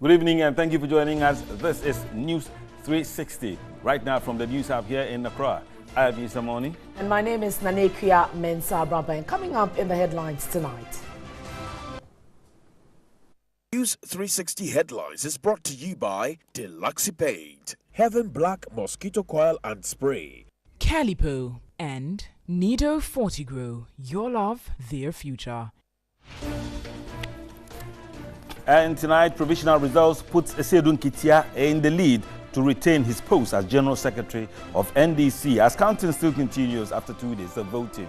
Good evening and thank you for joining us. This is News 360. Right now from the News Hub here in Accra. I am Isa Moni. And my name is Nanekia Mensah Braba. And coming up in the headlines tonight. News 360 Headlines is brought to you by Deluxe Paint, Heaven Black Mosquito Coil and Spray, Calipo, and Nido Fortigro. Your love, their future. And tonight, provisional results puts Esedun Kitia in the lead to retain his post as General Secretary of NDC as counting still continues after 2 days of voting.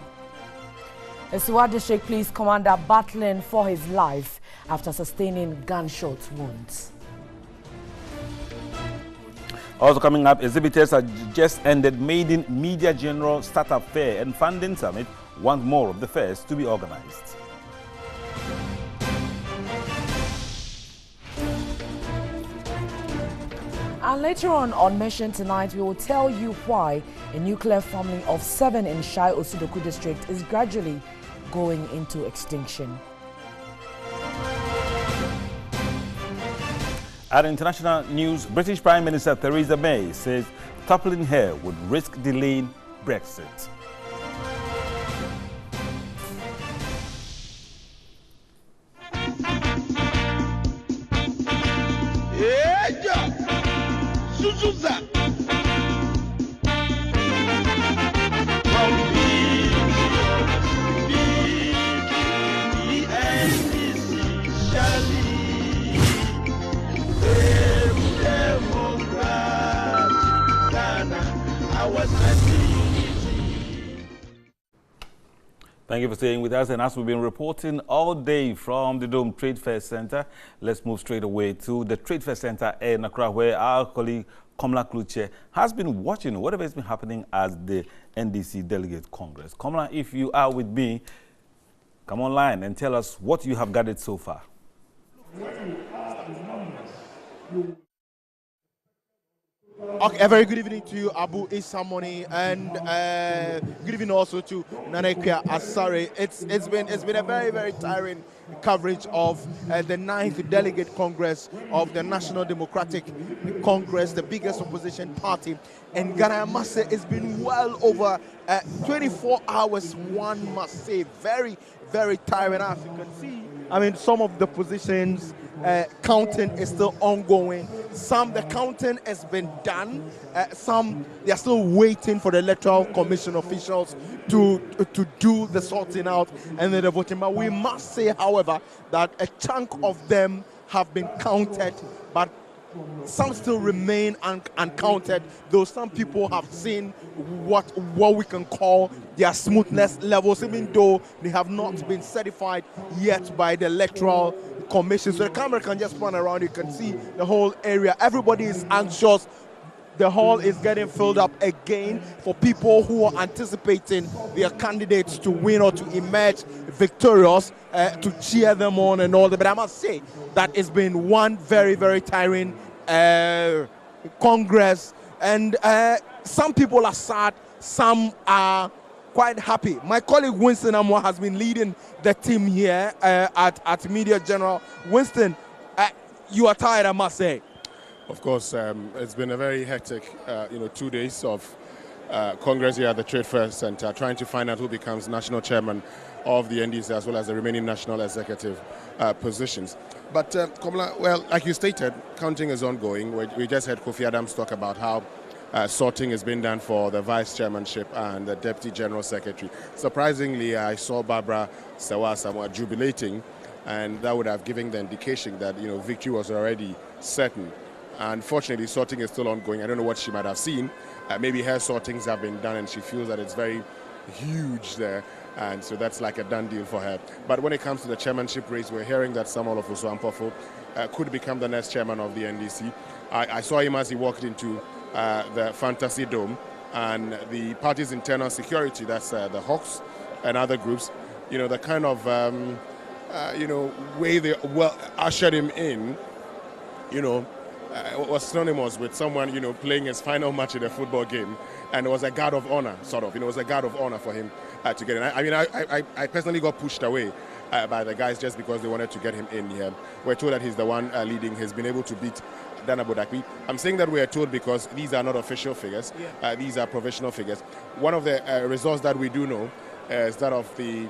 Esiwa District Police Commander battling for his life after sustaining gunshot wounds. Also coming up, exhibitors have just ended Maiden Media General Startup Fair and Funding Summit want more of the fairs to be organized. And later on Mission Tonight, we will tell you why a nuclear family of 7 in Shai Osudoku district is gradually going into extinction. At international news, British Prime Minister Theresa May says toppling her would risk delaying Brexit. Thank you for staying with us, and as we've been reporting all day from the Dome Trade Fair Center, let's move straight away to the Trade Fair Center in Accra, where our colleague Komla Kluche has been watching whatever has been happening at the NDC Delegate Congress. Komla, if you are with me, come online and tell us what you have gathered so far. Okay, a very good evening to you, Abu Isamoni, and good evening also to Nanekia Asare. It's been a very tiring coverage of the 9th Delegate Congress of the National Democratic Congress, the biggest opposition party in Ghana. I must say it's been well over 24 hours. One must say very tiring. As you can see, I mean, some of the positions. Counting is still ongoing. Some the counting has been done. Some they are still waiting for the Electoral Commission officials to do the sorting out and then the voting. But we must say, however, that a chunk of them have been counted, but some still remain uncounted, though some people have seen what we can call their smoothness levels, even though they have not been certified yet by the Electoral Commission. So the camera can just run around, you can see the whole area. Everybody is anxious. The hall is getting filled up again for people who are anticipating their candidates to win or to emerge victorious, to cheer them on and all that. But I must say that it's been one very tiring Congress, and some people are sad, some are quite happy. My colleague Winston Amwa has been leading the team here at Media General. Winston, you are tired, I must say. Of course, it's been a very hectic, 2 days of Congress here at the Trade Fair Center, trying to find out who becomes national chairman of the NDC as well as the remaining national executive positions. But, Komla, well, like you stated, counting is ongoing. We just heard Kofi Adams talk about how sorting is being done for the vice chairmanship and the deputy general secretary. Surprisingly, I saw Barbara Sawa jubilating, and that would have given the indication that, victory was already certain. Unfortunately, sorting is still ongoing. I don't know what she might have seen. Maybe her sortings have been done and she feels that it's very huge there. And so that's like a done deal for her. But when it comes to the chairmanship race, we're hearing that Samuel Ofosu-Ampofo could become the next chairman of the NDC. I saw him as he walked into the Fantasy Dome, and the party's internal security, that's the Hawks and other groups, the kind of, way they ushered him in, was synonymous with someone, playing his final match in a football game, and it was a guard of honor, sort of. It was a guard of honor for him to get in. I personally got pushed away by the guys just because they wanted to get him in here. We're told that he's the one leading. He's been able to beat Dana Bodakwi. I'm saying that we are told because these are not official figures. These are provisional figures. One of the results that we do know is that of the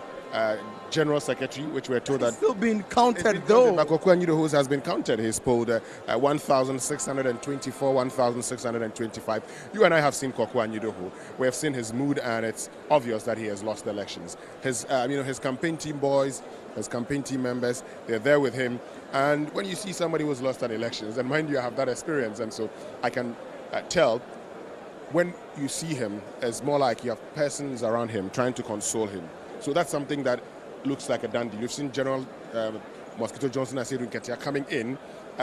General Secretary, which we're told that still being counted though. But Kwaku Anyidoho has been counted. He's polled 1,624, 1,625. You and I have seen Kwaku Anyidoho. We have seen his mood, and it's obvious that he has lost the elections. His, his campaign team boys, his campaign team members, they're there with him. And when you see somebody who's lost an elections, and mind you, I have that experience, and so I can tell when you see him, it's more like you have persons around him trying to console him. So that's something that looks like a done deal. You've seen General Mosquito Johnson Asiedu Nketia coming in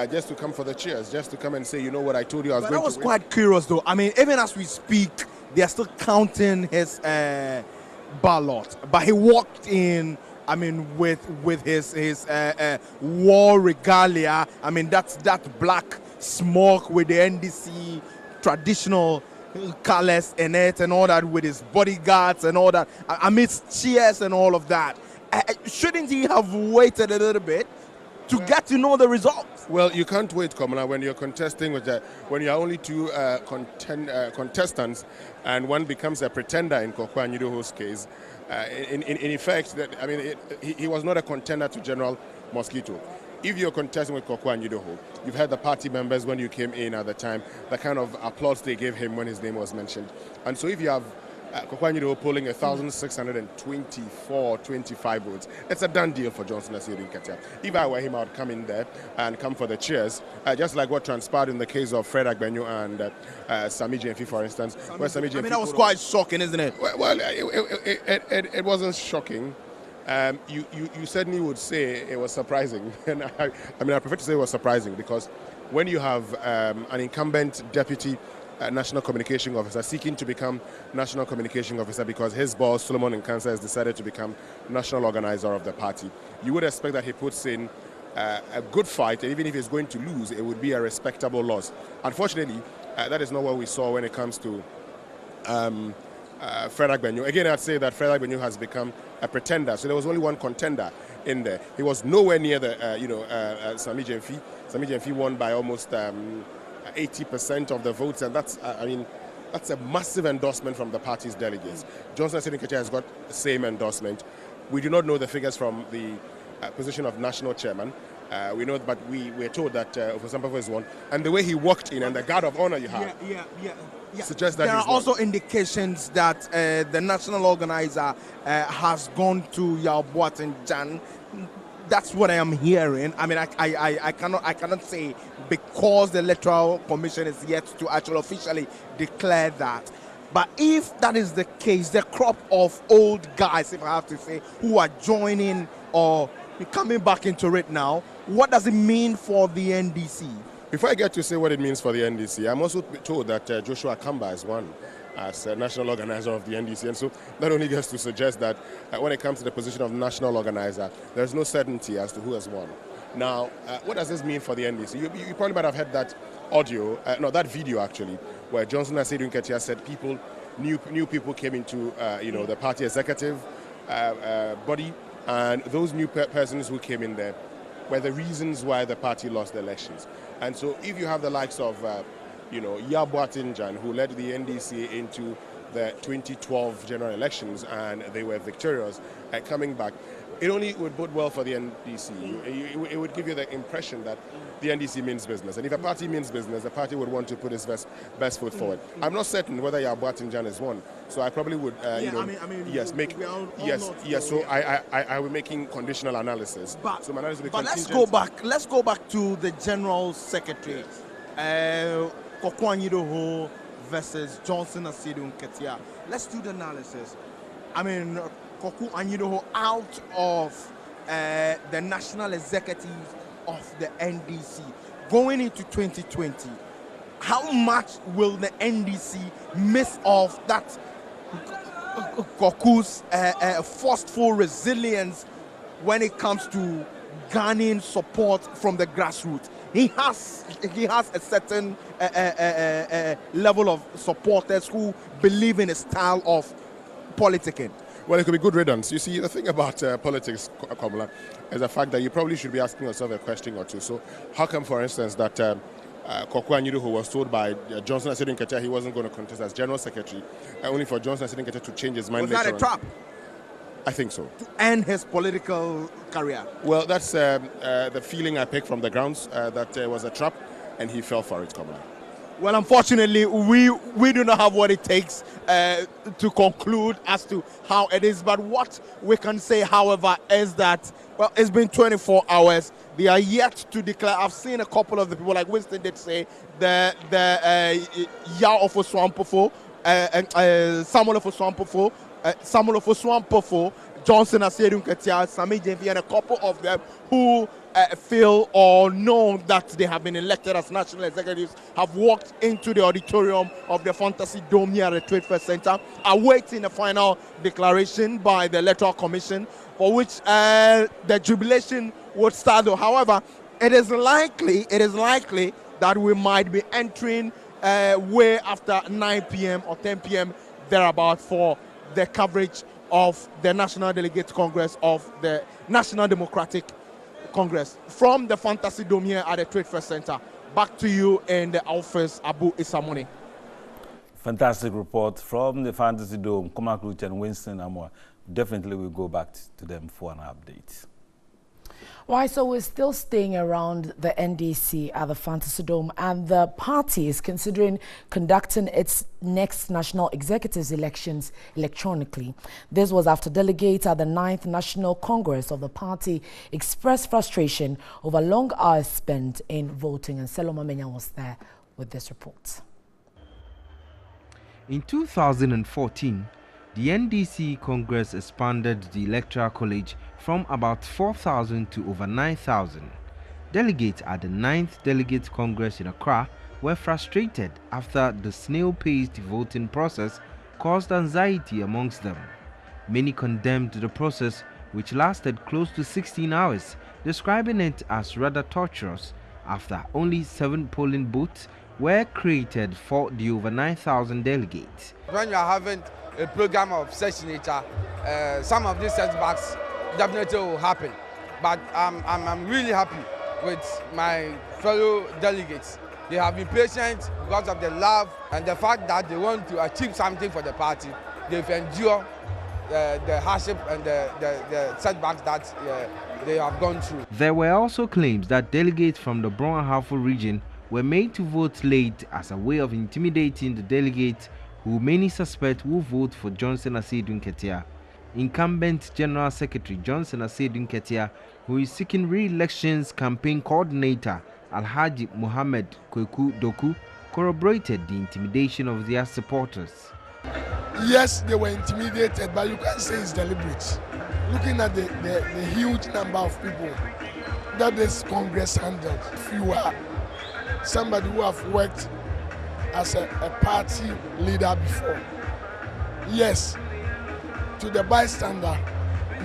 just to come for the cheers, just to come and say, you know what, I told you I was going to win. That was quite curious, though. I mean, even as we speak, they are still counting his ballot. But he walked in, I mean, with his war regalia. I mean, that's that black smoke with the NDC traditional colors in it and all that, with his bodyguards and all that, amidst cheers and all of that. Shouldn't he have waited a little bit to get to know the results? Well, you can't wait, Kamala, when you're contesting with when you're only two contestants and one becomes a pretender in Kwaku Anyidoho's case. In effect, he was not a contender to General Mosquito. If you're contesting with Kwaku Anyidoho, you've heard the party members when you came in at the time, the kind of applause they gave him when his name was mentioned. And so if you have Kwaku Anyidoho polling 1,624, 25 votes, it's a done deal for Johnson Asiedu Nketia. If I were him, I would come in there and come for the cheers, just like what transpired in the case of Fred Agbenyu and Sami Jemfi, for instance. That was quite shocking, isn't it? Well, it wasn't shocking. You certainly would say it was surprising. And I prefer to say it was surprising because when you have an incumbent deputy national communication officer seeking to become national communication officer because his boss, Solomon Nkansa, has decided to become national organizer of the party, you would expect that he puts in a good fight, and even if he's going to lose, it would be a respectable loss. Unfortunately, that is not what we saw when it comes to Fred Agbenyu. Again, I'd say that Fred Agbenyu has become a pretender. So there was only one contender in there. He was nowhere near the, Sami Jemfi. Sami Jemfi won by almost 80% of the votes, and that's, that's a massive endorsement from the party's delegates. Johnson Asiedu Nketia has got the same endorsement. We do not know the figures from the position of national chairman. We know, but we're told that Ofosampafo is one. And the way he walked in and the guard of honor you have suggests that there are also indications that the national organizer has gone to Yaboatin Jan. That's what I am hearing. I mean, I cannot say because the Electoral Commission is yet to actually officially declare that. But if that is the case, the crop of old guys, if I have to say, who are joining or coming back into it now, what does it mean for the NDC? Before I get to say what it means for the NDC, I'm also told that Joshua Kamba has won as national organizer of the NDC. And so that only gets to suggest that when it comes to the position of national organizer, there's no certainty as to who has won. Now, what does this mean for the NDC? You probably might have heard that audio, that video actually, where Johnson Asiedu Nketia said new people came into the party executive body, and those new persons who came in there were the reasons why the party lost the elections. And so if you have the likes of Yaboatin Jan, who led the NDC into the 2012 general elections and they were victorious, coming back, it only would bode well for the NDC. It would give you the impression that the NDC means business. And if a party means business, the party would want to put its best foot forward. I'm not certain whether Yaboatin Jan has won, so I probably would, yes, make, yes. So I will making conditional analysis. But, so my analysis will be but contingent. let's go back to the General Secretary. Kwaku Anyidoho versus Johnson Asiedu Nketia. Let's do the analysis. I mean, Kwaku Anyidoho out of the national executive of the NDC going into 2020. How much will the NDC miss of that Kwaku's forceful resilience when it comes to gaining support from the grassroots? He has a certain level of supporters who believe in a style of politicking. Well, it could be good riddance. You see, the thing about politics, Kamala, is the fact that you probably should be asking yourself a question or two. So, how come, for instance, that Kwaku Anyiru, who was told by Johnson Asedun Ketia he wasn't going to contest as General Secretary, only for Johnson Asedun Ketia to change his mind later on? Was that a trap? I think so. To end his political career? Well, that's the feeling I picked from the grounds, that was a trap, and he fell for it, Kamala. Well, unfortunately, we do not have what it takes to conclude as to how it is. But what we can say, however, is that, well, it's been 24 hours. They are yet to declare. I've seen a couple of the people, like Winston did say, the Yao of Oswampofo, Samuel of Oswampofo, Samuel of Oswampofo, Johnson Asedun Ketia, Sami Jenvi, and a couple of them who feel or know that they have been elected as national executives have walked into the auditorium of the Fantasy Dome here at the Trade Fair Center, awaiting a final declaration by the Electoral Commission, for which the jubilation would start. However, it is likely that we might be entering way after 9 p.m. or 10 p.m. thereabout for the coverage of the National Delegates Congress of the National Democratic Congress. From the Fantasy Dome here at the Trade Fair Center, back to you in the office, Abu Isamoni. Fantastic report from the Fantasy Dome. Komla Kluche and Winston Amwa. Definitely we'll go back to them for an update. Why, so we're still staying around the NDC at the Fantasy Dome, and the party is considering conducting its next national executives elections electronically. This was after delegates at the 9th National Congress of the party expressed frustration over long hours spent in voting, and Seloma Menya was there with this report. In 2014, the NDC Congress expanded the Electoral College from about 4,000 to over 9,000. Delegates at the 9th Delegate Congress in Accra were frustrated after the snail-paced voting process caused anxiety amongst them. Many condemned the process, which lasted close to 16 hours, describing it as rather torturous after only 7 polling booths were created for the over 9,000 delegates. When you are having a program of such nature, some of these setbacks definitely will happen. But I'm really happy with my fellow delegates. They have been patient because of the love and the fact that they want to achieve something for the party. They've endured the hardship and the setbacks that they have gone through. There were also claims that delegates from the Bron and Halfo region were made to vote late as a way of intimidating the delegates who many suspect will vote for Johnson Asedun Ketia. Incumbent General Secretary Johnson Asedun Ketia, who is seeking re-election's campaign coordinator Alhaji Mohammed Kweku Doku, corroborated the intimidation of their supporters. Yes, they were intimidated, but you can't say it's deliberate. Looking at the huge number of people that this Congress handled, if you are somebody who have worked as a party leader before, yes, to the bystander,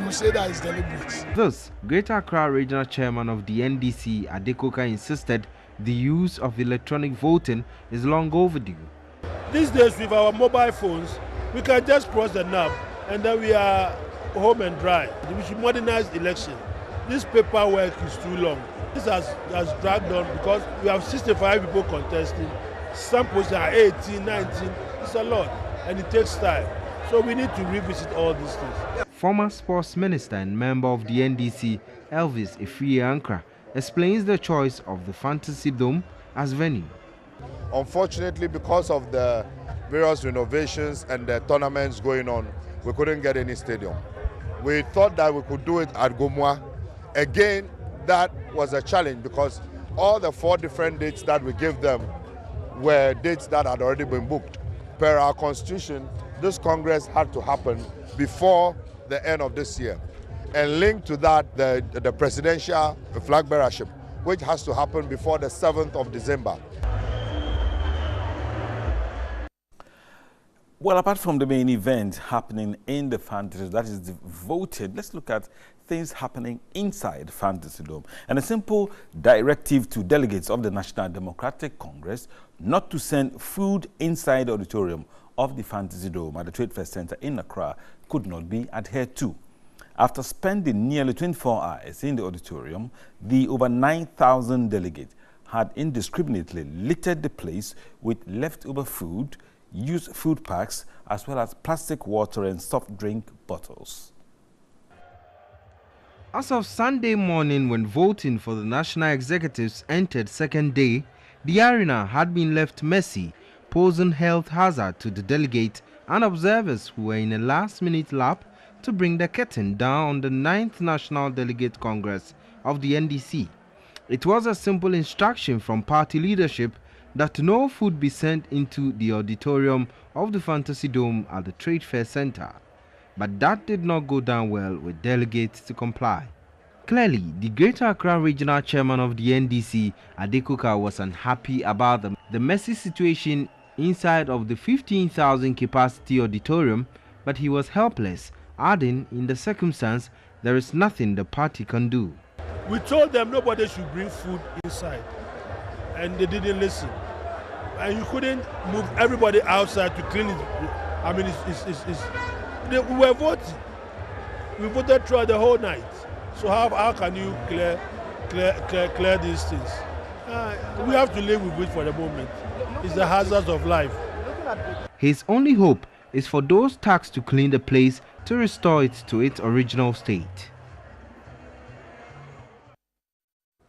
you say that is deliberate. Thus, Greater Accra Regional Chairman of the NDC, Adekoka, insisted the use of electronic voting is long overdue. These days, with our mobile phones, we can just press the knob and then we are home and dry. We should modernize election. This paperwork is too long. This has dragged on because we have 65 people contesting. Some positions are 18, 19. It's a lot and it takes time. So we need to revisit all these things. Former sports minister and member of the NDC, Elvis Efie Ankra, explains the choice of the Fantasy Dome as venue. Unfortunately, because of the various renovations and the tournaments going on, we couldn't get any stadium. We thought that we could do it at Gomwa. Again, that was a challenge because all the 4 different dates that we gave them were dates that had already been booked. Per our constitution, this Congress had to happen before the end of this year. And linked to that, the presidential flag bearership, which has to happen before the 7th of December. Well, apart from the main event happening in the Fantasy, that is the voted, let's look at things happening inside Fantasy Dome. And a simple directive to delegates of the National Democratic Congress not to send food inside the auditorium of the Fantasy Dome at the Trade Fair Center in Accra could not be adhered to. After spending nearly 24 hours in the auditorium, the over 9,000 delegates had indiscriminately littered the place with leftover food, used food packs, as well as plastic water and soft drink bottles. As of Sunday morning, when voting for the national executives entered second day, the arena had been left messy, posing health hazard to the delegates and observers who were in a last-minute lap to bring the curtain down on the 9th National Delegate Congress of the NDC. It was a simple instruction from party leadership that no food be sent into the auditorium of the Fantasy Dome at the Trade Fair Center. But that did not go down well with delegates to comply. Clearly, the Greater Accra Regional Chairman of the NDC, Adekoka, was unhappy about the messy situation inside of the 15,000 capacity auditorium, but he was helpless, adding, in the circumstance, there is nothing the party can do. We told them nobody should bring food inside, and they didn't listen. And you couldn't move everybody outside to clean it. I mean, we were voting. We voted throughout the whole night. So how can you clear these things? We have to live with it for the moment. It's the hazards of life. His only hope is for those tasked to clean the place to restore it to its original state.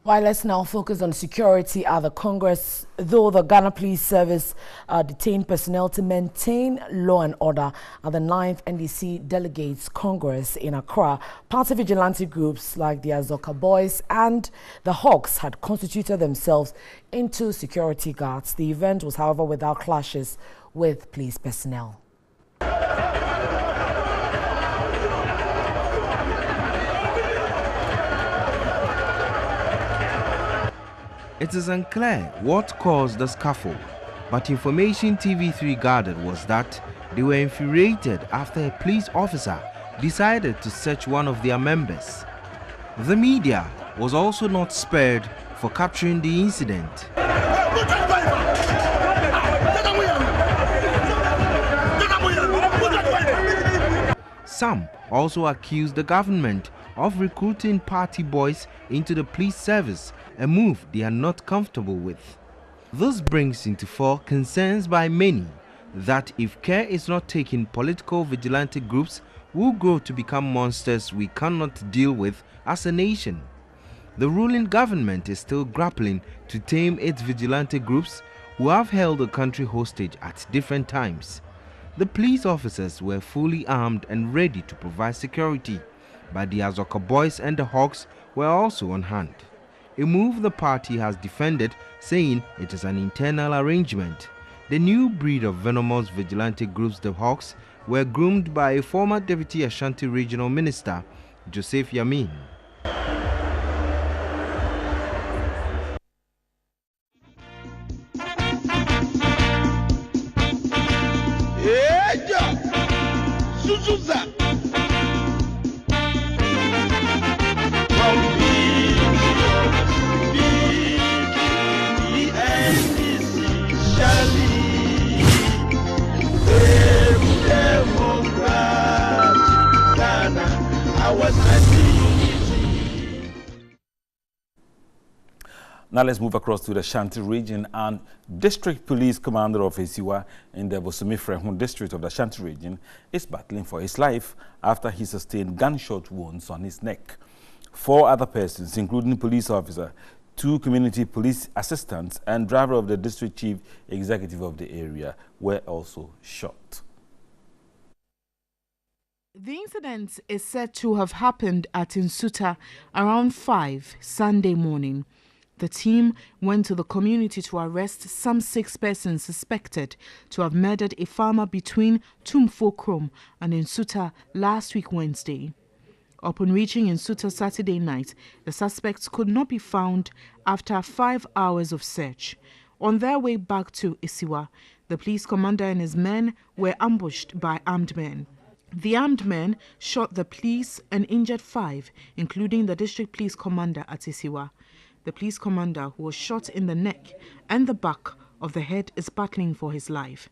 While let's now focus on security at the Congress, though the Ghana Police Service detained personnel to maintain law and order at the 9th NDC Delegates Congress in Accra, party vigilante groups like the Azoka Boys and the Hawks had constituted themselves into security guards. The event was, however, without clashes with police personnel. It is unclear what caused the scuffle, but information TV3 gathered was that they were infuriated after a police officer decided to search one of their members. The media was also not spared for capturing the incident. Some also accused the government of recruiting party boys into the police service, a move they are not comfortable with. This brings into fore concerns by many that if care is not taken, political vigilante groups will grow to become monsters we cannot deal with as a nation. The ruling government is still grappling to tame its vigilante groups who have held the country hostage at different times. The police officers were fully armed and ready to provide security, but the Azoka Boys and the Hawks were also on hand. A move the party has defended, saying it is an internal arrangement. The new breed of venomous vigilante groups, the Hawks, were groomed by a former Deputy Ashanti Regional Minister, Joseph Yamin. Now let's move across to the Ashanti region, and District Police Commander of Esiwa in the Bosumi-Frehun district of the Ashanti region is battling for his life after he sustained gunshot wounds on his neck. 4 other persons, including police officer, 2 community police assistants and driver of the district chief executive of the area, were also shot. The incident is said to have happened at Nsuta around 5 Sunday morning. The team went to the community to arrest some 6 persons suspected to have murdered a farmer between Tumfo Krom and Nsuta last week Wednesday. Upon reaching Nsuta Saturday night, the suspects could not be found after 5 hours of search. On their way back to Isiwa, the police commander and his men were ambushed by armed men. The armed men shot the police and injured 5, including the district police commander at Isiwa. The police commander, who was shot in the neck and the back of the head, is battling for his life.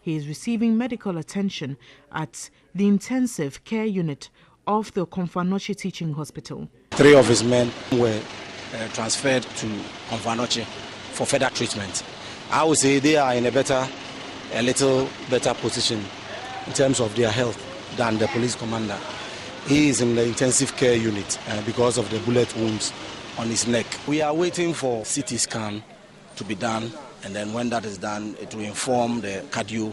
He is receiving medical attention at the intensive care unit of the Komfanoche Teaching Hospital. 3 of his men were transferred to Komfanoche for further treatment. I would say they are in a little better position in terms of their health than the police commander. He is in the intensive care unit because of the bullet wounds on his neck. We are waiting for CT scan to be done, and then when that is done, it will inform the cardio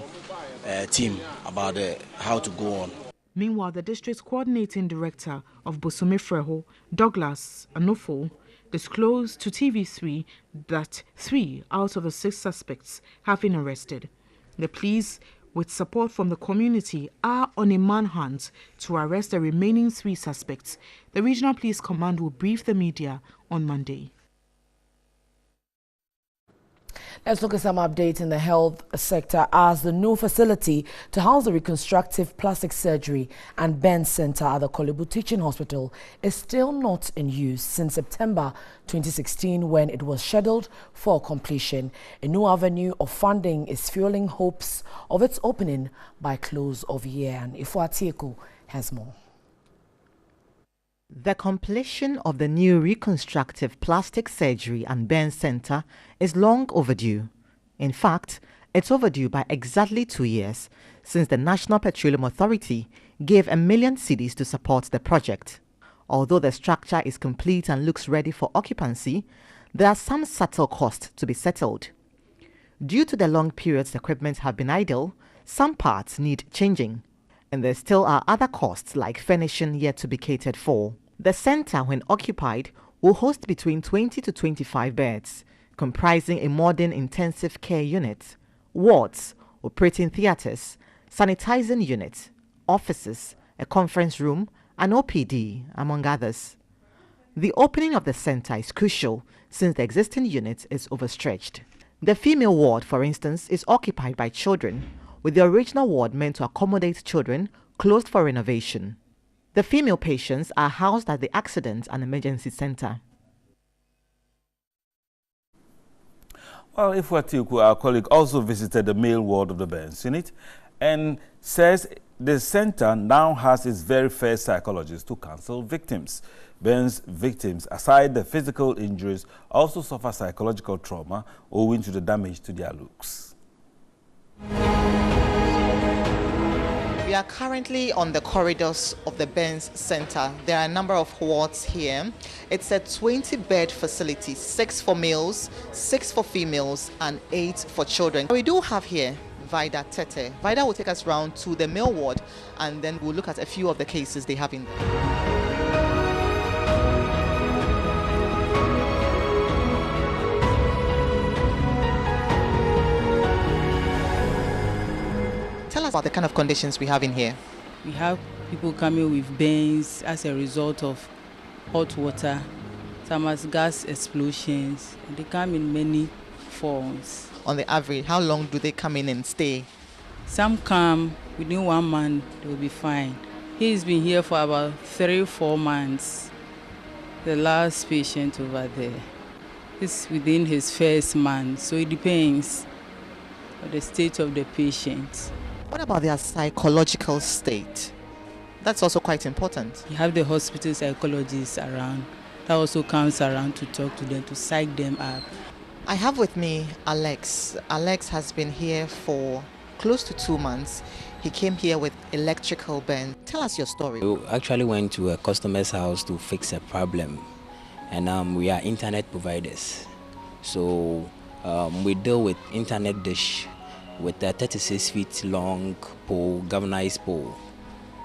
team about how to go on. Meanwhile, the district's coordinating director of Bosome Freho, Douglas Anofo, disclosed to TV3 that 3 out of the 6 suspects have been arrested. The police, with support from the community, are on a manhunt to arrest the remaining 3 suspects. The Regional Police Command will brief the media on Monday. Let's look at some updates in the health sector as the new facility to house the reconstructive plastic surgery and burn center at the Kolebu Teaching Hospital is still not in use since September 2016 when it was scheduled for completion. A new avenue of funding is fueling hopes of its opening by close of year. And Ifuatieko has more. The completion of the new reconstructive plastic surgery and burn center is long overdue. In fact, it's overdue by exactly 2 years since the National Petroleum Authority gave 1 million cedis to support the project. Although the structure is complete and looks ready for occupancy, there are some subtle costs to be settled. Due to the long periods the equipment have been idle, some parts need changing. And there still are other costs like furnishing yet to be catered for. The center, when occupied, will host between 20 to 25 beds, comprising a modern intensive care unit, wards, operating theatres, sanitizing units, offices, a conference room, and OPD, among others. The opening of the center is crucial since the existing unit is overstretched. The female ward, for instance, is occupied by children, with the original ward meant to accommodate children closed for renovation. The female patients are housed at the Accident and Emergency Center. Well, Ifuatieko, our colleague, also visited the male ward of the Burns unit and says the center now has its very first psychologist to counsel victims. Burns victims, aside the physical injuries, also suffer psychological trauma owing to the damage to their looks. We are currently on the corridors of the Burns Center. There are a number of wards here. It's a 20-bed facility, 6 for males, 6 for females, and 8 for children. We do have here Vida Tete. Vida will take us round to the male ward, and then we'll look at a few of the cases they have in there. Tell us about the kind of conditions we have in here. We have people coming with burns as a result of hot water, some as gas explosions. They come in many forms. On the average, how long do they come in and stay? Some come within 1 month, they will be fine. He's been here for about 3-4 months. The last patient over there is within his first month, so it depends on the state of the patient. What about their psychological state? That's also quite important. You have the hospital psychologists around. That also comes around to talk to them, to psych them up. I have with me Alex. Alex has been here for close to 2 months. He came here with electrical burn. Tell us your story. We actually went to a customer's house to fix a problem. And we are internet providers. So we deal with internet dish with a 36 feet long pole, galvanized pole.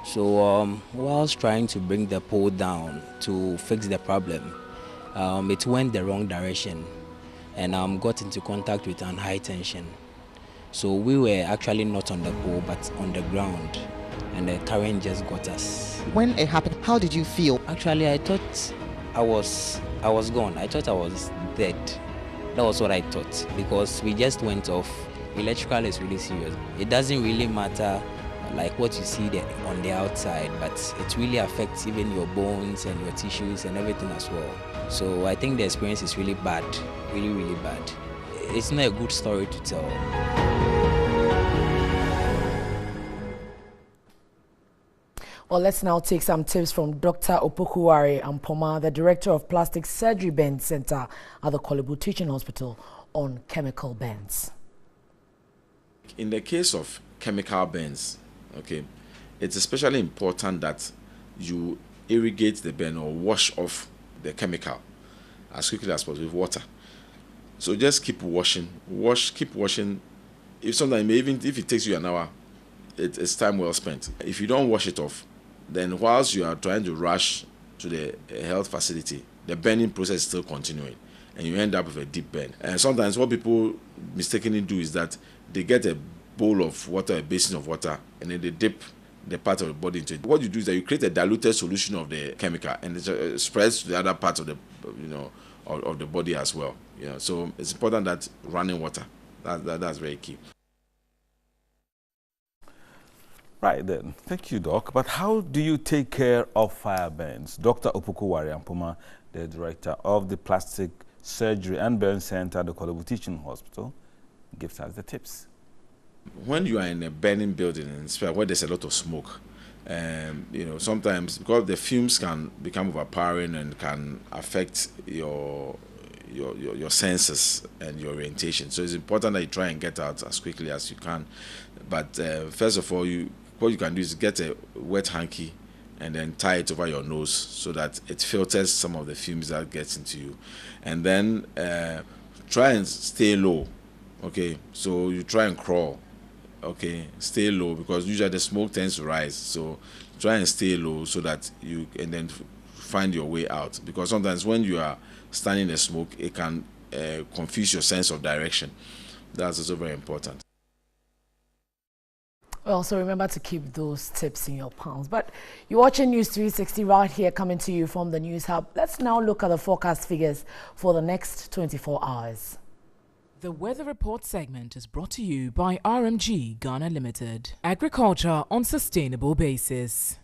So whilst trying to bring the pole down to fix the problem, it went the wrong direction and got into contact with an high tension. So we were actually not on the pole but on the ground, and the current just got us. When it happened, how did you feel? Actually, I thought I was gone. I thought I was dead. That was what I thought, because we just went off. Electrical is really serious. It doesn't really matter like what you see there on the outside, but it really affects even your bones and your tissues and everything as well. So I think the experience is really bad, really, really bad. It's not a good story to tell. Well, let's now take some tips from Dr. Opokuwari Ampoma, the Director of Plastic Surgery Burn Center at the Korle Bu Teaching Hospital, on chemical burns. In the case of chemical burns, okay, it's especially important that you irrigate the burn or wash off the chemical as quickly as possible with water. So just keep washing, keep washing. If sometimes, even if it takes you an hour, it's time well spent. If you don't wash it off, then whilst you are trying to rush to the health facility, the burning process is still continuing, and you end up with a deep burn. And sometimes what people mistakenly do is that they get a bowl of water, a basin of water, and then they dip the part of the body into it. What you do is that you create a diluted solution of the chemical, and it spreads to the other parts of the, of the body as well. So it's important that running water, that's very key. Right then, thank you, Doc. But how do you take care of fire burns? Dr. Opokuwari Ampoma, the Director of the Plastic Surgery and Burn Center at the Korle Bu Teaching Hospital, gives us the tips. When you are in a burning building, where there's a lot of smoke, sometimes because the fumes can become overpowering and can affect your senses and your orientation. So it's important that you try and get out as quickly as you can. But first of all, what you can do is get a wet hanky and then tie it over your nose so that it filters some of the fumes that gets into you. And then try and stay low. Okay, so you try and crawl. Okay, stay low, because usually the smoke tends to rise. So try and stay low so that you can then find your way out. Because sometimes when you are standing in the smoke, it can confuse your sense of direction. That's also very important. Well, so remember to keep those tips in your palms. But you're watching News 360 right here, coming to you from the News Hub. Let's now look at the forecast figures for the next 24 hours. The Weather Report segment is brought to you by RMG Ghana Limited. Agriculture on sustainable basis.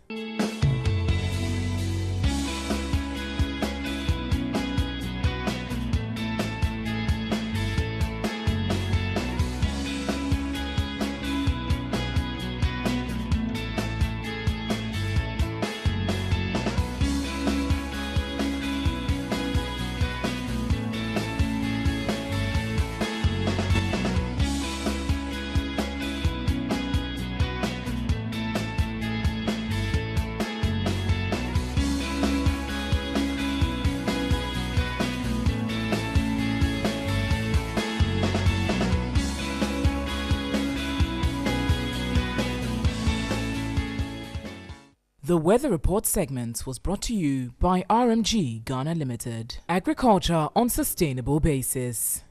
The Weather Report segment was brought to you by RMG Ghana Limited. Agriculture on sustainable basis.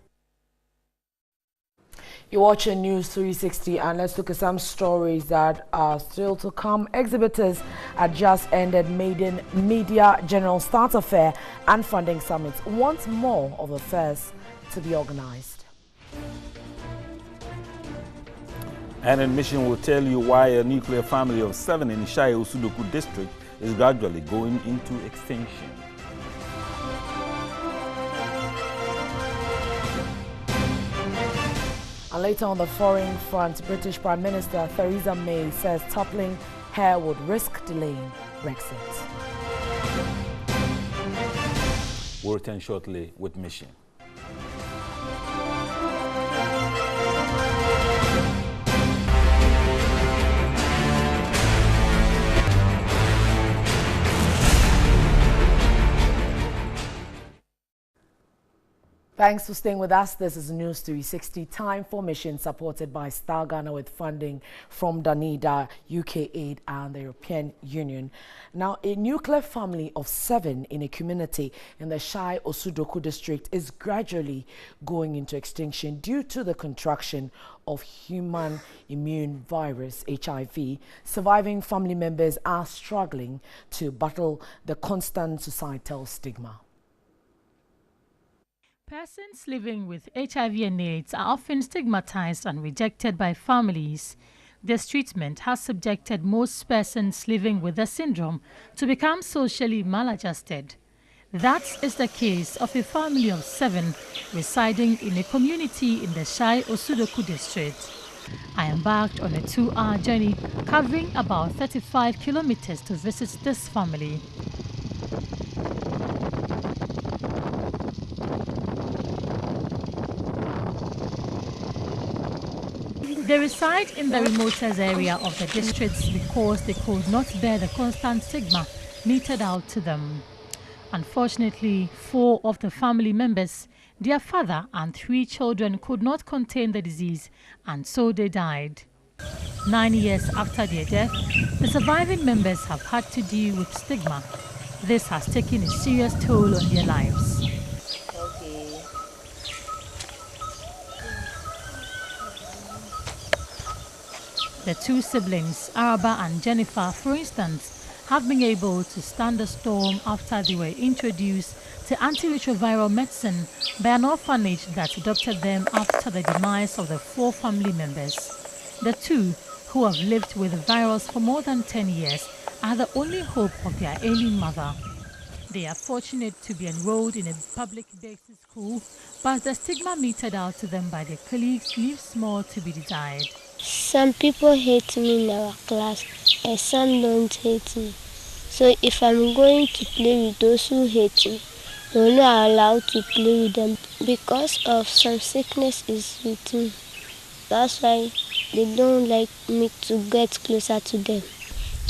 You're watching News 360, and let's look at some stories that are still to come. Exhibitors at just ended Maiden Media General Starter Fair and Funding Summits want more of the fairs to be organized. And in Mission will tell you why a nuclear family of 7 in Ishai Osudoku district is gradually going into extinction. And later on the foreign front, British Prime Minister Theresa May says toppling her would risk delaying Brexit. We'll return shortly with Mission. Thanks for staying with us. This is News 360. Time for Mission, supported by Star Ghana with funding from Danida, UK Aid and the European Union. Now, a nuclear family of 7 in a community in the Shai Osudoku district is gradually going into extinction due to the contraction of human immune virus, HIV. Surviving family members are struggling to battle the constant societal stigma. Persons living with HIV and AIDS are often stigmatized and rejected by families. This treatment has subjected most persons living with the syndrome to become socially maladjusted. That is the case of a family of 7 residing in a community in the Shai Osudoku district. I embarked on a 2-hour journey covering about 35 kilometers to visit this family. They reside in the remotest area of the districts because they could not bear the constant stigma meted out to them. Unfortunately, 4 of the family members, their father and 3 children, could not contain the disease, and so they died. 9 years after their death, the surviving members have had to deal with stigma. This has taken a serious toll on their lives. The 2 siblings, Araba and Jennifer, for instance, have been able to stand the storm after they were introduced to antiretroviral medicine by an orphanage that adopted them after the demise of the 4 family members. The 2, who have lived with the virus for more than 10 years, are the only hope of their ailing mother. They are fortunate to be enrolled in a public basic school, but the stigma meted out to them by their colleagues leaves small to be desired. Some people hate me in our class and some don't hate me. So if I'm going to play with those who hate me, I'm not allowed to play with them because of some sickness is with me. That's why they don't like me to get closer to them.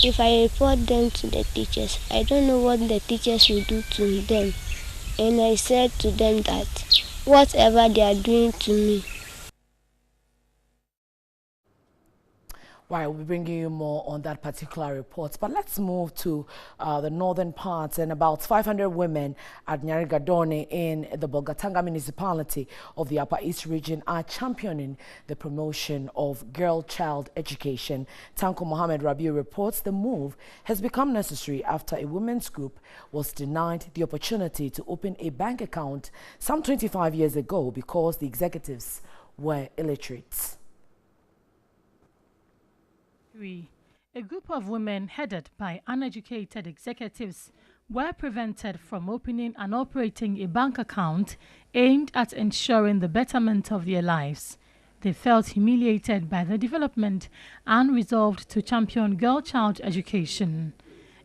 If I report them to the teachers, I don't know what the teachers will do to them. And I said to them that whatever they are doing to me. Right, we'll be bringing you more on that particular report. But let's move to the northern parts. And about 500 women at Nyarigadone in the Bolgatanga municipality of the Upper East region are championing the promotion of girl-child education. Tanko Mohammed Rabiu reports the move has become necessary after a women's group was denied the opportunity to open a bank account some 25 years ago because the executives were illiterate. A group of women headed by uneducated executives were prevented from opening and operating a bank account aimed at ensuring the betterment of their lives. They felt humiliated by the development and resolved to champion girl-child education.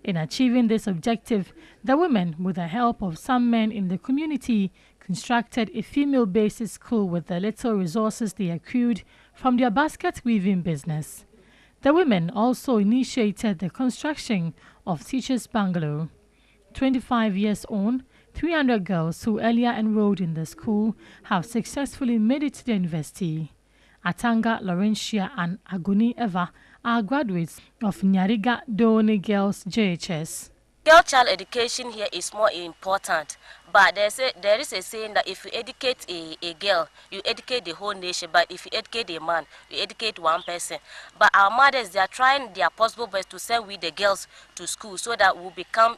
In achieving this objective, the women, with the help of some men in the community, constructed a female-based school with the little resources they accrued from their basket weaving business. The women also initiated the construction of Teachers Bungalow. 25 years on, 300 girls who earlier enrolled in the school have successfully made it to the university. Atanga Laurentia and Aguni Eva are graduates of Nyarigadone Girls JHS. Girl-child education here is more important, but there is a saying that if you educate a girl, you educate the whole nation, but if you educate a man, you educate one person. But our mothers, they are trying their possible best to send we the girls to school so that we'll become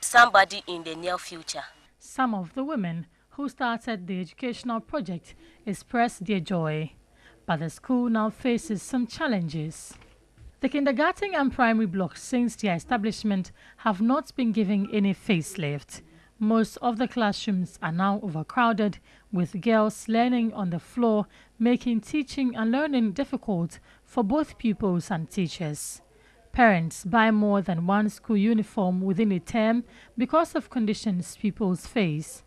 somebody in the near future. Some of the women who started the educational project expressed their joy, but the school now faces some challenges. The kindergarten and primary blocks since their establishment have not been given any facelift. Most of the classrooms are now overcrowded, with girls learning on the floor, making teaching and learning difficult for both pupils and teachers. Parents buy more than one school uniform within a term because of conditions pupils face.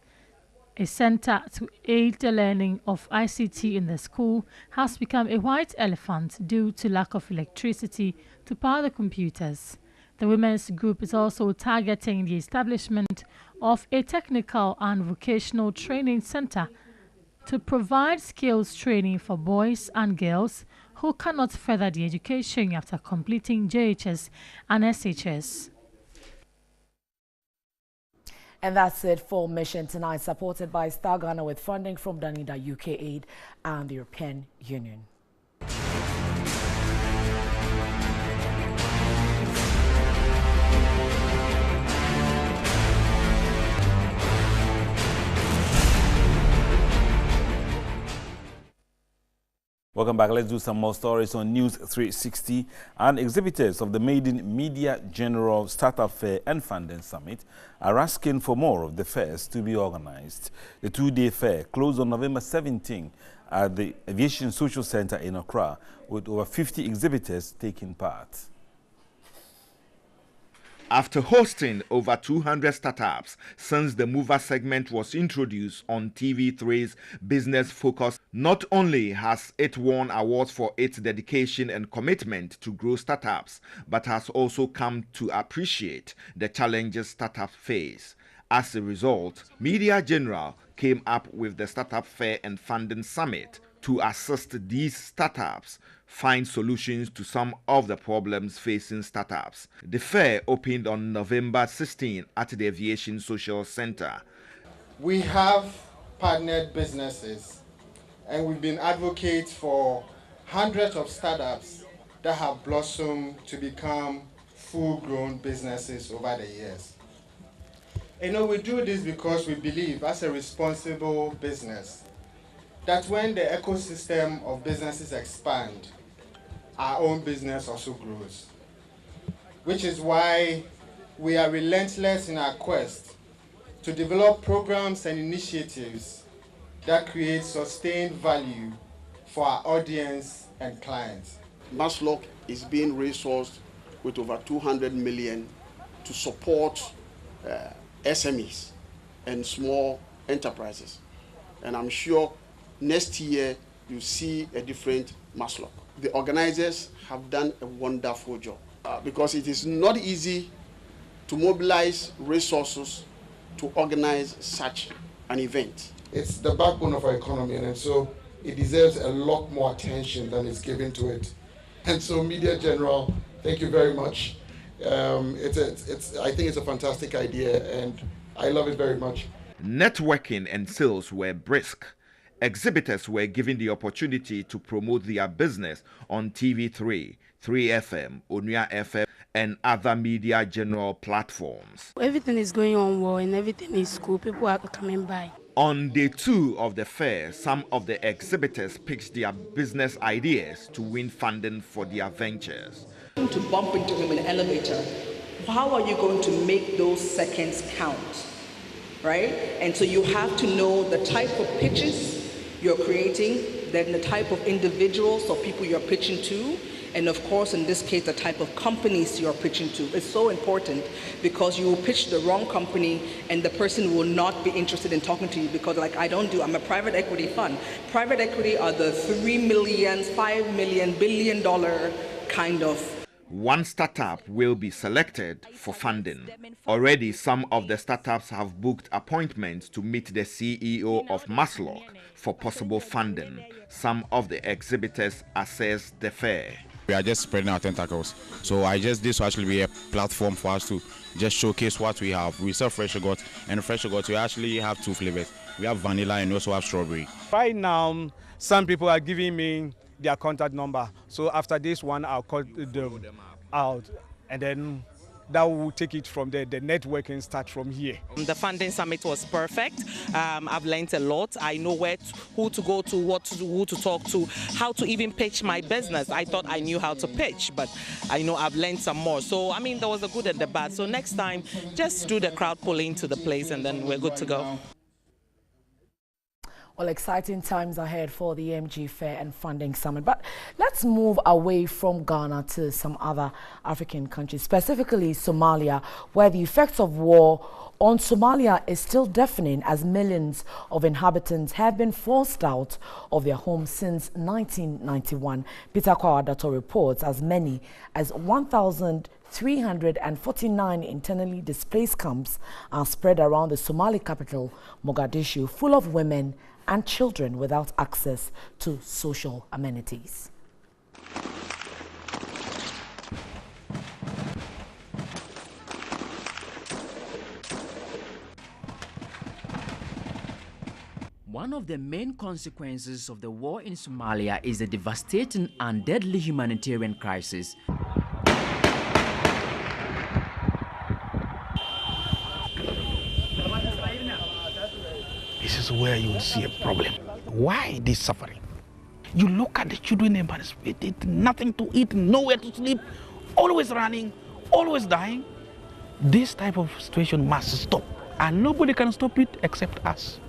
A center to aid the learning of ICT in the school has become a white elephant due to lack of electricity to power the computers. The women's group is also targeting the establishment of a technical and vocational training center to provide skills training for boys and girls who cannot further the education after completing JHS and SHS. And that's it for Mission Tonight, supported by Star Ghana with funding from Danida UK Aid and the European Union. Welcome back. Let's do some more stories on NEWS360. And exhibitors of the Maiden Media General Startup Fair and Funding Summit are asking for more of the fairs to be organized. The two-day fair closed on November 17 at the Aviation Social Center in Accra, with over 50 exhibitors taking part. After hosting over 200 startups since the Mover segment was introduced on TV3's Business Focus, not only has it won awards for its dedication and commitment to grow startups, but has also come to appreciate the challenges startups face. As a result, Media General came up with the Startup Fair and Funding Summit to assist these startups find solutions to some of the problems facing startups. The fair opened on November 16 at the Aviation Social Center. We have partnered businesses, and we've been advocates for hundreds of startups that have blossomed to become full-grown businesses over the years. You know, we do this because we believe, as a responsible business, that when the ecosystem of businesses expand, our own business also grows. Which is why we are relentless in our quest to develop programs and initiatives that create sustained value for our audience and clients. Maslock is being resourced with over 200 million to support SMEs and small enterprises. And I'm sure next year you see a different Maslock. The organizers have done a wonderful job because it is not easy to mobilize resources to organize such an event. It's the backbone of our economy, and so it deserves a lot more attention than is given to it. And so, Media General, thank you very much. I think it's a fantastic idea, and I love it very much. Networking and sales were brisk. Exhibitors were given the opportunity to promote their business on TV3, 3FM, Onua FM, and other Media General platforms. Everything is going on well and everything is cool. People are coming by. On day 2 of the fair, some of the exhibitors pitched their business ideas to win funding for their ventures. To bump into him in an elevator, how are you going to make those seconds count? Right? And so you have to know the type of pitches you're creating, then the type of individuals or people you're pitching to, and of course, in this case, the type of companies you're pitching to. It's so important because you will pitch the wrong company and the person will not be interested in talking to you because I'm a private equity fund. Private equity are the $3 million, $5 million, $1 billion kind of. One startup will be selected for funding. Already, some of the startups have booked appointments to meet the CEO of Maslock for possible funding. Some of the exhibitors assess the fair. We are just spreading our tentacles. So this will actually be a platform for us to just showcase what we have. We sell fresh yogurt, and fresh yogurt we actually have 2 flavors. We have vanilla and we also have strawberry. Right now, some people are giving me their contact number. So after this one, I'll call them out, and then that will take it from there. The networking starts from here. The funding summit was perfect. I've learned a lot. I know who to go to, who to talk to, how to even pitch my business. I thought I knew how to pitch, but I know I've learned some more. So, there was the good and the bad. So next time, just do the crowd pulling to the place, and then we're good to go. Well, exciting times ahead for the MG Fair and Funding Summit. But let's move away from Ghana to some other African countries, specifically Somalia, where the effects of war on Somalia is still deafening as millions of inhabitants have been forced out of their homes since 1991. Peter Kwadato reports as many as 1,349 internally displaced camps are spread around the Somali capital, Mogadishu, full of women and children without access to social amenities. One of the main consequences of the war in Somalia is the devastating and deadly humanitarian crisis. This is where you will see a problem. Why this suffering? You look at the children and nothing to eat, nowhere to sleep, always running, always dying. This type of situation must stop, and nobody can stop it except us.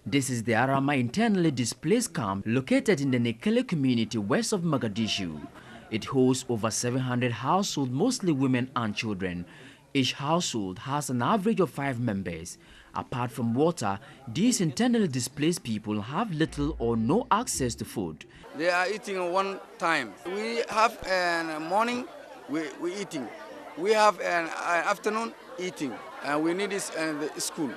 This is the Arama internally displaced camp located in the Nekele community west of Mogadishu. It hosts over 700 households, mostly women and children. Each household has an average of 5 members. Apart from water, these internally displaced people have little or no access to food. They are eating one time. We have morning, we eating. We have an afternoon eating, and we need this school.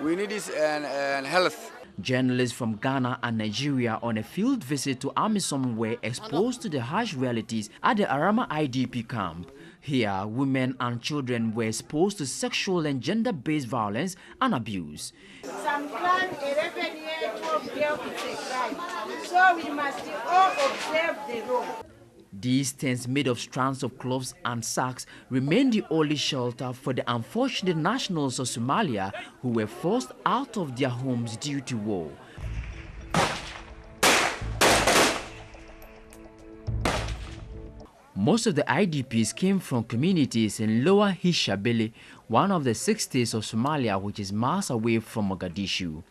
We need this and health. Journalists from Ghana and Nigeria on a field visit to Amisom were exposed to the harsh realities at the Arama IDP camp. Here, women and children were exposed to sexual and gender-based violence and abuse. Some crime, 11 years old girl is a crime, so we must all observe the law. These tents made of strands of cloths and sacks remain the only shelter for the unfortunate nationals of Somalia who were forced out of their homes due to war. Most of the IDPs came from communities in Lower Hishabele, one of the 6 states of Somalia which is miles away from Mogadishu.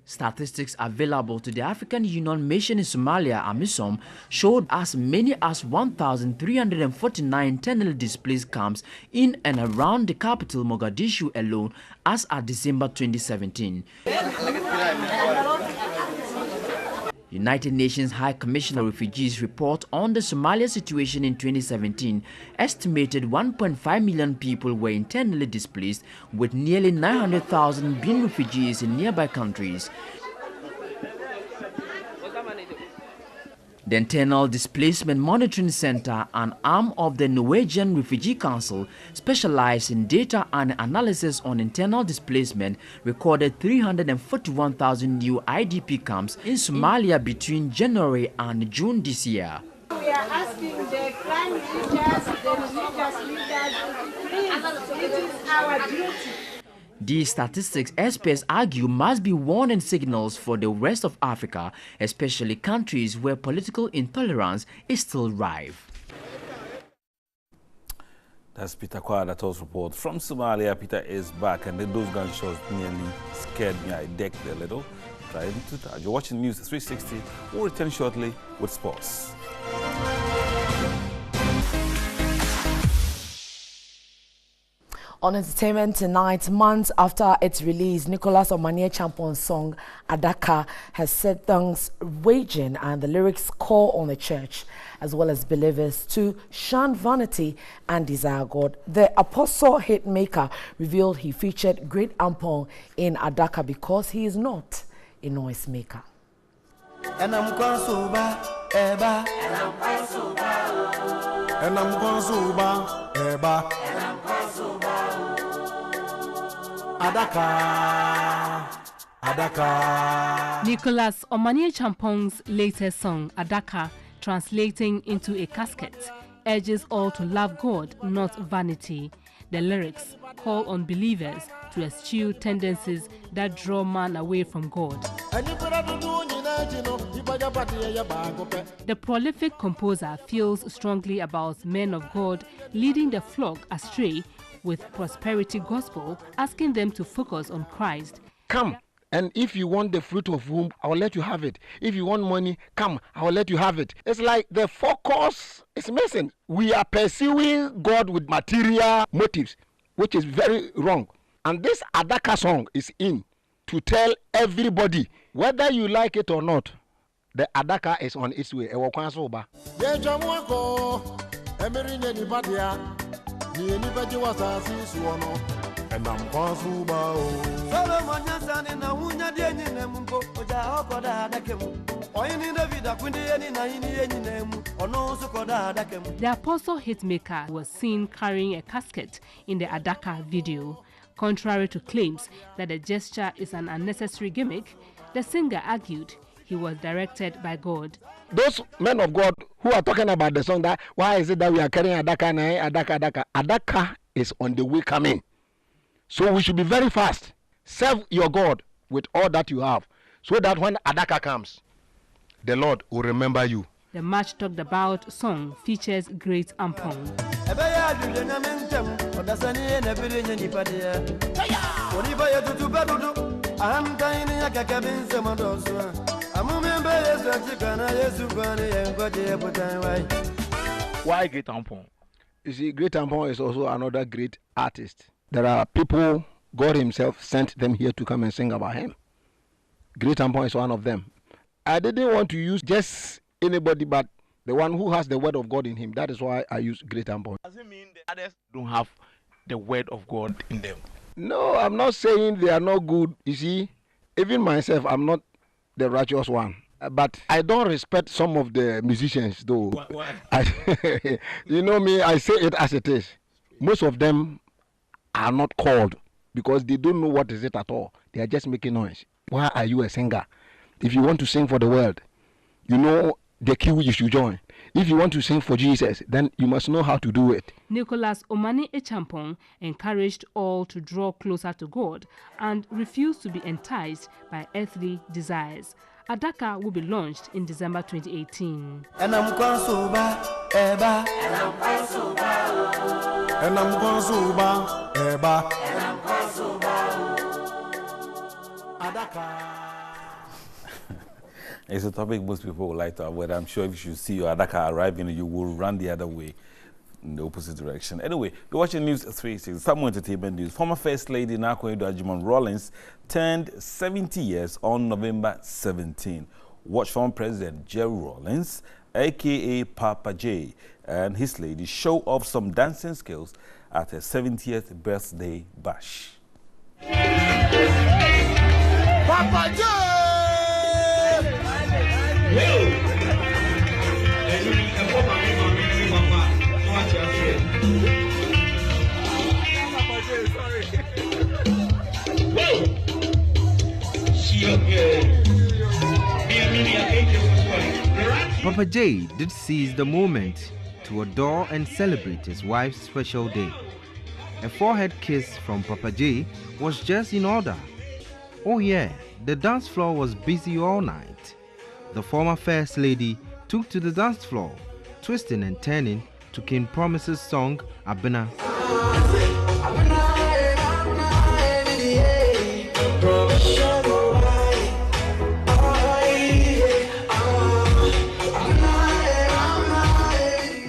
Statistics available to the African Union Mission in Somalia, AMISOM, showed as many as 1,349 internally displaced camps in and around the capital Mogadishu alone as at December 2017. United Nations High Commissioner of Refugees report on the Somalia situation in 2017 estimated 1.5 million people were internally displaced, with nearly 900,000 being refugees in nearby countries. The Internal Displacement Monitoring Center, an arm of the Norwegian Refugee Council, specialized in data and analysis on internal displacement, recorded 341,000 new IDP camps in Somalia between January and June this year. We are asking the crime leaders, the religious leaders, please, it is our duty. These statistics, experts argue, must be warning signals for the rest of Africa, especially countries where political intolerance is still rife. That's Peter Kwadator's report from Somalia. Peter is back, and those gunshots nearly scared me. I decked a little. Trying to touch. You're watching News 360. We'll return shortly with sports. On entertainment tonight, months after its release, Nicholas Omanie Champon's song Adaka has set things raging, and the lyrics call on the church as well as believers to shun vanity and desire God. The apostle hitmaker revealed he featured great ampon in Adaka because he is not a noise maker. And I'm going soba, eba. And I'm going soba, and I'm going soba, eba. And I'm going soba, Adaka, Adaka. Nicholas Omanie Champon's latest song, Adaka, translating into a casket, urges all to love God, not vanity. The lyrics call on believers to eschew tendencies that draw man away from God. The prolific composer feels strongly about men of God leading the flock astray with prosperity gospel, asking them to focus on Christ. Come, and if you want the fruit of womb, I will let you have it. If you want money, come, I will let you have it. It's like the focus is missing. We are pursuing God with material motives, which is very wrong. And this Adaka song is in to tell everybody, whether you like it or not, the Adaka is on its way. And I'm The apostle hitmaker was seen carrying a casket in the Adaka video. Contrary to claims that the gesture is an unnecessary gimmick, the singer argued he was directed by God. Those men of God who are talking about the song, that why is it that we are carrying Adaka, Adaka? Adaka is on the way coming. So we should be very fast. Serve your God with all that you have, so that when Adaka comes, the Lord will remember you. The much talked about song features great ampon. Odasani and everything in Nipadia. What if I do better? I'm dying in a cabin, some of those. I'm a member of the chicken, I used to go and got the apple time. Why Great Tampon? You see, Great Tampon is also another great artist. There are people, God himself sent them here to come and sing about him. Great Tampon is one of them. I didn't want to use just anybody but the one who has the word of God in him. That is why I use Great Tampon. Does it mean the others don't have the word of God in them? No, I'm not saying they are not good. You see, even myself, I'm not the righteous one. But I don't respect some of the musicians, though. Why? You know me, I say it as it is. Most of them are not called because they don't know what is it at all. They are just making noise. Why are you a singer? If you want to sing for the world, you know the queue you should join. If you want to sing for Jesus, then you must know how to do it. Nicholas Omani Echampong encouraged all to draw closer to God and refuse to be enticed by earthly desires. Adaka will be launched in December 2018. And I'm going soba, eba. And I'm going soba, and I'm going soba, eba. And I'm going soba, Adaka. It's a topic most people would like to avoid. I'm sure if you see your Adaka arriving, you will run the other way, in the opposite direction. Anyway, you're watching News 360, some more entertainment news. Former First Lady Nakoedo Rawlings turned 70 years on November 17. Watch former President Jerry Rawlings, a.k.a. Papa J, and his lady show off some dancing skills at her 70th birthday bash. Papa J! Papa J did seize the moment to adore and celebrate his wife's special day. A forehead kiss from Papa J was just in order. Oh yeah, the dance floor was busy all night. The former First Lady took to the dance floor, twisting and turning to King Promise's song, Abena.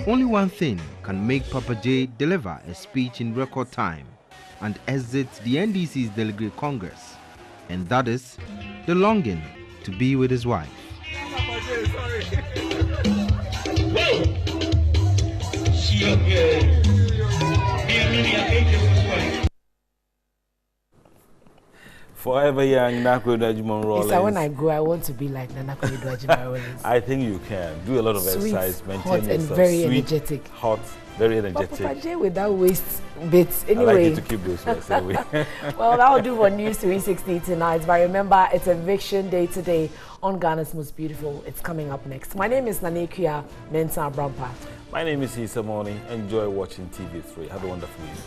Only one thing can make Papa J deliver a speech in record time and exit the NDC's Delegate Congress, and that is the longing to be with his wife. Forever young Nakoedo Rawlings. When I go, I want to be like Nakoedo Rawlings. I think you can. Do a lot of Sweet, exercise, maintain hot, yourself. and very Sweet, energetic. Hot, very energetic. Papa J with that waist bits. Anyway. I like you to keep those waist anyway. Well, that will do for News 360 tonight. But remember, it's Eviction Day today on Ghana's Most Beautiful. It's coming up next. My name is Nanekia Mensah Brampa. My name is Issa Moni. Enjoy watching TV3. Have a wonderful evening.